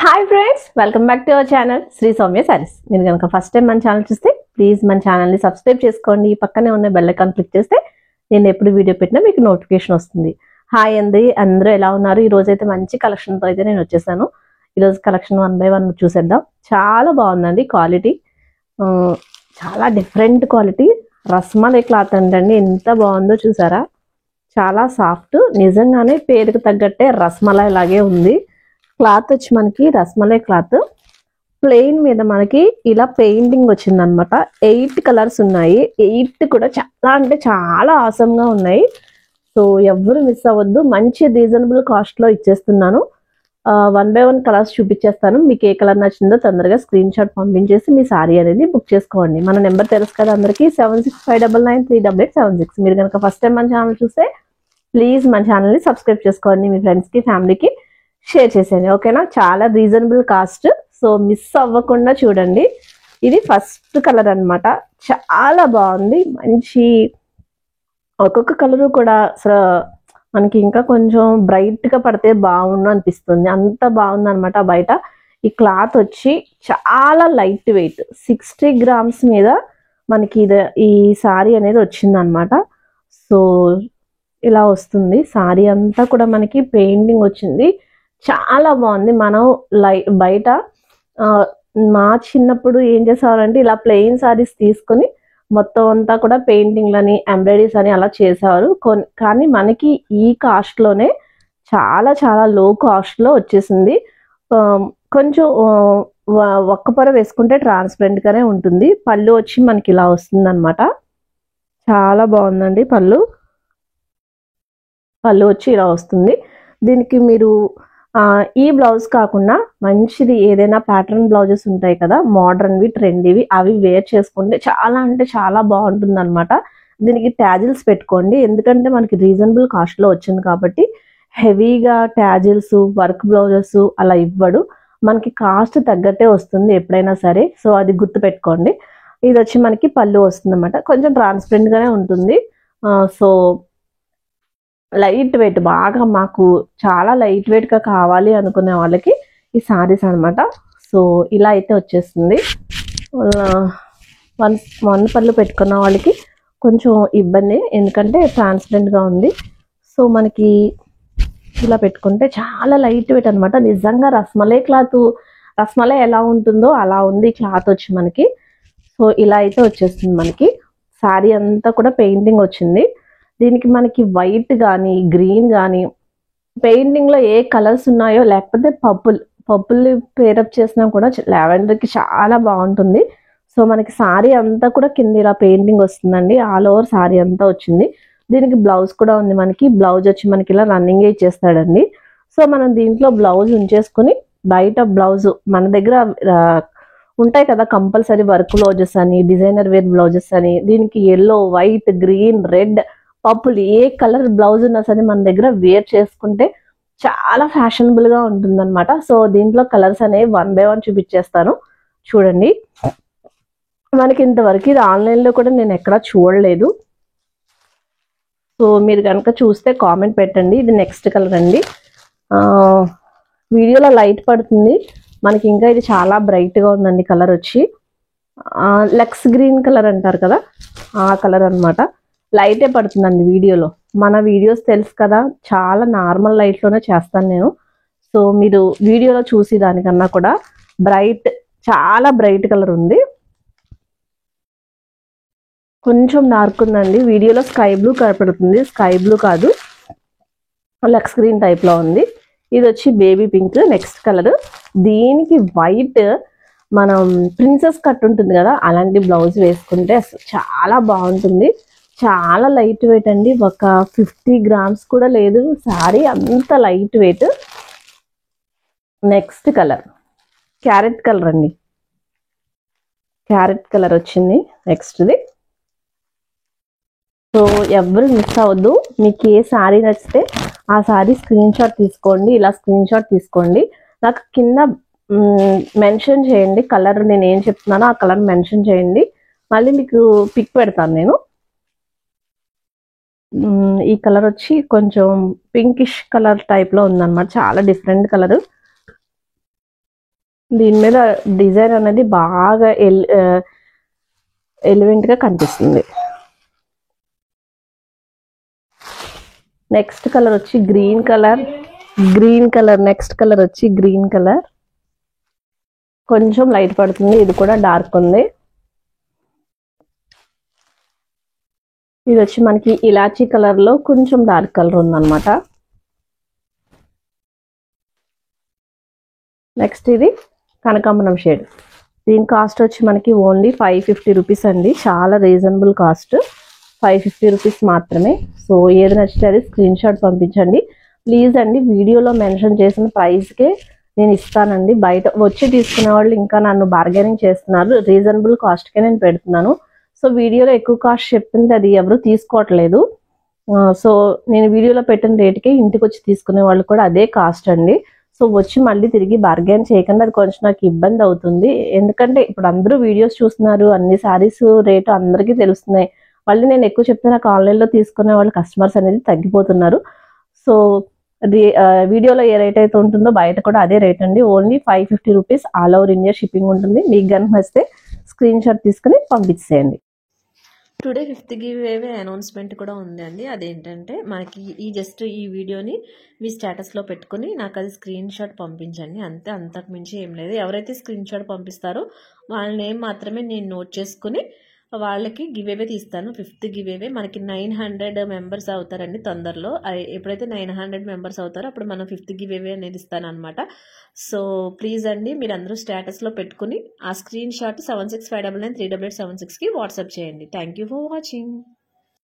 Hi friends, welcome back to our channel Shri Soumya sarees. మీరు కనుక first time మన ఛానల్ చూస్తే ప్లీజ్ మన ఛానల్ని సబ్స్క్రైబ్ చేసుకోండి. పక్కనే ఉన్న బెల్ ఐకాన్ క్లిక్ చేస్తే నేను ఎప్పుడు వీడియో పెట్టినా మీకు నోటిఫికేషన్ వస్తుంది. హాయ్ అండి, అందరూ ఎలా ఉన్నారు? ఈ రోజు అయితే మంచి కలెక్షన్తో అయితే నేను వచ్చేసాను. ఈరోజు కలెక్షన్ 1 by 1 చూసేద్దాం. చాలా బాగుందండి క్వాలిటీ, చాలా డిఫరెంట్ క్వాలిటీ. రస్మలై క్లాత్ అంటండి, ఎంత బాగుందో చూసారా? చాలా సాఫ్ట్, నిజంగానే పేరుకు తగ్గట్టే రస్మలై లాగే ఉంది. క్లాత్ వచ్చి మనకి రస్మలై క్లాత్, ప్లెయిన్ మీద మనకి ఇలా పెయింటింగ్ వచ్చిందనమాట. 8 కలర్స్ ఉన్నాయి. 8 కూడా చాలా అంటే చాలా ఆసంగా ఉన్నాయి. సో ఎవరు మిస్ అవ్వద్దు, మంచి రీజనబుల్ కాస్ట్ లో ఇచ్చేస్తున్నాను. 1 by 1 కలర్స్ చూపించేస్తాను. మీకు ఏ కలర్ నచ్చిందో తొందరగా స్క్రీన్ షాట్ పంపించేసి మీ సారీ అనేది బుక్ చేసుకోండి. మన నెంబర్ తెలుసు కదా అందరికి, 7659938876. మీరు కనుక ఫస్ట్ టైం మన ఛానల్ చూస్తే ప్లీజ్ మన ఛానల్ని సబ్స్క్రైబ్ చేసుకోండి. మీ ఫ్రెండ్స్కి ఫ్యామిలీకి షేర్ చేసేయండి, ఓకేనా? చాలా రీజనబుల్ కాస్ట్, సో మిస్ అవ్వకుండా చూడండి. ఇది ఫస్ట్ కలర్ అన్నమాట. చాలా బాగుంది, మంచి ఒక్కొక్క కలరు కూడా అసలు మనకి ఇంకా కొంచెం బ్రైట్ గా పడితే బాగుండు అనిపిస్తుంది, అంత బాగుంది అనమాట. బయట ఈ క్లాత్ వచ్చి చాలా లైట్ వెయిట్, 60 grams మీద మనకి ఈ సారీ అనేది వచ్చింది అనమాట. సో ఇలా వస్తుంది సారీ అంతా కూడా, మనకి పెయింటింగ్ వచ్చింది, చాలా బాగుంది. మనం బయట మా చిన్నప్పుడు ఏం చేసేవారంటే ఇలా ప్లెయిన్ సారీస్ తీసుకొని మొత్తం అంతా కూడా పెయింటింగ్లని ఎంబ్రాయిడరీస్ అని అలా చేసేవారు. కానీ మనకి ఈ కాస్ట్ లోనే చాలా చాలా లో కాస్ట్ లో వచ్చేసింది. కొంచెం ఒక్క పొర వేసుకుంటే ట్రాన్స్పరెంట్ గానే ఉంటుంది. పళ్ళు వచ్చి మనకి ఇలా వస్తుంది అనమాట. చాలా బాగుందండి. పళ్ళు వచ్చి ఇలా వస్తుంది. దీనికి మీరు ఈ బ్లౌజ్ కాకుండా మంచిది ఏదైనా ప్యాటర్న్ బ్లౌజెస్ ఉంటాయి కదా, మోడర్న్వి ట్రెండీవి, అవి వేర్ చేసుకుంటే చాలా అంటే చాలా బాగుంటుంది అనమాట. దీనికి ట్యాజిల్స్ పెట్టుకోండి, ఎందుకంటే మనకి రీజనబుల్ కాస్ట్ లో వచ్చింది కాబట్టి. హెవీగా ట్యాజిల్స్ వర్క్ బ్లౌజెస్ అలా ఇవ్వడు, మనకి కాస్ట్ తగ్గట్టే వస్తుంది ఎప్పుడైనా సరే. సో అది గుర్తు పెట్టుకోండి. ఇది వచ్చి మనకి పళ్ళు వస్తుంది అనమాట, కొంచెం ట్రాన్స్పరెంట్ గానే ఉంటుంది. సో లైట్ వెయిట్, బాగా మాకు చాలా లైట్ వెయిట్ గా కావాలి అనుకునే వాళ్ళకి ఈ సారీస్ అనమాట. సో ఇలా అయితే వచ్చేస్తుంది. వన్ పళ్ళు పెట్టుకున్న వాళ్ళకి కొంచెం ఇబ్బంది, ఎందుకంటే ట్రాన్స్పరెంట్ గా ఉంది. సో మనకి ఇలా పెట్టుకుంటే చాలా లైట్ వెయిట్ అనమాట. నిజంగా రస్మలై ఎలా ఉంటుందో అలా ఉంది క్లాత్ వచ్చి మనకి. సో ఇలా అయితే వచ్చేస్తుంది మనకి. సారీ అంతా కూడా పెయింటింగ్ వచ్చింది. దీనికి మనకి వైట్ కానీ గ్రీన్ కానీ, పెయింటింగ్ లో ఏ కలర్స్ ఉన్నాయో, లేకపోతే పర్పుల్ పేరప్ చేసినా కూడా లావెండర్ కి చాలా బాగుంటుంది. సో మనకి సారీ అంతా కూడా కింద ఇలా పెయింటింగ్ వస్తుందండి. ఆల్ ఓవర్ సారీ అంతా వచ్చింది. దీనికి బ్లౌజ్ కూడా ఉంది మనకి. బ్లౌజ్ వచ్చి మనకి ఇలా రన్నింగ్ ఇచ్చేస్తాడండి. సో మనం దీంట్లో బ్లౌజ్ ఉంచేసుకుని, బయట బ్లౌజ్ మన దగ్గర ఉంటాయి కదా కంపల్సరీ వర్క్ బ్లౌజెస్ అని, డిజైనర్ వేర్ బ్లౌజెస్ అని, దీనికి yellow, white, green, red, purple, ఏ కలర్ బ్లౌజ్ ఉన్నా సరే మన దగ్గర వేర్ చేసుకుంటే చాలా ఫ్యాషనబుల్ గా ఉంటుంది అనమాట. సో దీంట్లో కలర్స్ అనేవి 1 by 1 చూపించేస్తాను, చూడండి. మనకి ఇంతవరకు ఇది ఆన్లైన్ లో కూడా నేను ఎక్కడా చూడలేదు. సో మీరు కనుక చూస్తే కామెంట్ పెట్టండి. ఇది నెక్స్ట్ కలర్ అండి. వీడియోలో లైట్ పడుతుంది మనకి, ఇంకా ఇది చాలా బ్రైట్ గా ఉందండి. కలర్ వచ్చి లక్స్ గ్రీన్ కలర్ అంటారు కదా, ఆ కలర్ అనమాట. లైటే పడుతుందండి వీడియోలో. మన వీడియోస్ తెలుసు కదా, చాలా నార్మల్ లైట్ లోనే చేస్తాను నేను. సో మీరు వీడియోలో చూసి దానికన్నా కూడా బ్రైట్, చాలా బ్రైట్ కలర్ ఉంది. కొంచెం డార్క్ ఉందండి వీడియోలో. స్కై బ్లూ కనపడుతుంది, స్కై బ్లూ కాదు, లక్స్ గ్రీన్ టైప్ లో ఉంది. ఇది వచ్చి బేబీ పింక్ నెక్స్ట్ కలర్. దీనికి వైట్, మనం ప్రిన్సెస్ కట్ ఉంటుంది కదా, అలాంటి బ్లౌజ్ వేసుకుంటే చాలా బాగుంటుంది. చాలా లైట్ వెయిట్ అండి, ఒక 50 grams కూడా లేదు సారీ, అంత light weight. Next colour carrot colour అండి. క్యారెట్ కలర్ వచ్చింది నెక్స్ట్ది. సో ఎవరు మిస్ అవ్వద్దు. మీకు ఏ సారీ నచ్చితే ఆ సారీ స్క్రీన్ షాట్ తీసుకోండి. ఇలా స్క్రీన్ షాట్ తీసుకోండి, నాకు కింద మెన్షన్ చేయండి కలర్, నేను ఏం చెప్తున్నానో ఆ కలర్ మెన్షన్ చేయండి. మళ్ళీ మీకు పిక్ పెడతాను నేను. ఈ కలర్ వచ్చి కొంచెం పింకిష్ కలర్ టైప్ లో ఉందన్నమాట, చాలా డిఫరెంట్ కలర్. దీని మీద డిజైన్ అనేది బాగా ఎలివెంట్గా కనిపిస్తుంది. నెక్స్ట్ కలర్ వచ్చి గ్రీన్ కలర్. నెక్స్ట్ కలర్ వచ్చి గ్రీన్ కలర్. కొంచెం లైట్ పడుతుంది, ఇది కూడా డార్క్ ఉంది. ఇది వచ్చి మనకి ఇలాచీ కలర్ లో కొంచెం డార్క్ కలర్ ఉందన్నమాట. నెక్స్ట్ ఇది కనకాంబరం షేడ్. దీని కాస్ట్ వచ్చి మనకి ఓన్లీ 550 రూపీస్ అండి. చాలా రీజనబుల్ కాస్ట్, 550 రూపీస్ మాత్రమే. సో ఏది నచ్చితే అది స్క్రీన్ షాట్ పంపించండి ప్లీజ్ అండి. వీడియోలో మెన్షన్ చేసిన ప్రైస్కే నేను ఇస్తానండి. బయట వచ్చి తీసుకునే వాళ్ళు ఇంకా నన్ను బార్గెనింగ్ చేస్తున్నారు. రీజనబుల్ కాస్ట్కే నేను పెడుతున్నాను. సో వీడియోలో ఎక్కువ కాస్ట్ చెప్తుంది అది ఎవరు తీసుకోవట్లేదు. సో నేను వీడియోలో పెట్టిన రేటుకే ఇంటికి వచ్చి తీసుకునే వాళ్ళు కూడా అదే కాస్ట్ అండి. సో వచ్చి మళ్ళీ తిరిగి బార్గెన్ చేయకుండా అది కొంచెం నాకు ఇబ్బంది అవుతుంది. ఎందుకంటే ఇప్పుడు అందరూ వీడియోస్ చూస్తున్నారు, అన్ని శారీస్ రేటు అందరికీ తెలుస్తున్నాయి. మళ్ళీ నేను ఎక్కువ చెప్తే నాకు ఆన్లైన్లో తీసుకునే వాళ్ళు కస్టమర్స్ అనేది తగ్గిపోతున్నారు. సో వీడియోలో ఏ రేట్ అయితే ఉంటుందో బయట కూడా అదే రేట్ అండి. Only 550 rupees all over India shipping ఉంటుంది. మీకు కనుక నచ్చితే స్క్రీన్ షాట్ తీసుకుని పంపించేయండి. Today 5th give away announcement కూడా ఉందండి. అదేంటంటే మనకి ఈ వీడియోని మీ స్టేటస్లో పెట్టుకుని నాకు అది స్క్రీన్ షాట్ పంపించండి అంతే, అంతకు మించి ఏం లేదు. ఎవరైతే స్క్రీన్ షాట్ పంపిస్తారో వాళ్ళ నేమ్ మాత్రమే నేను నోట్ చేసుకుని వాళ్ళకి గివ్ అవే తీస్తాను. 5th గివ్ అవే మనకి 900 మెంబర్స్ అవుతారండి తొందరలో. ఎప్పుడైతే 900 మెంబర్స్ అవుతారో అప్పుడు మనం 5th గివ్ అవే అనేది ఇస్తాను అనమాట. సో ప్లీజ్ అండి మీరందరూ స్టేటస్లో పెట్టుకుని ఆ స్క్రీన్ షాట్ 7659938876కి వాట్సాప్ చేయండి. Thank you for watching.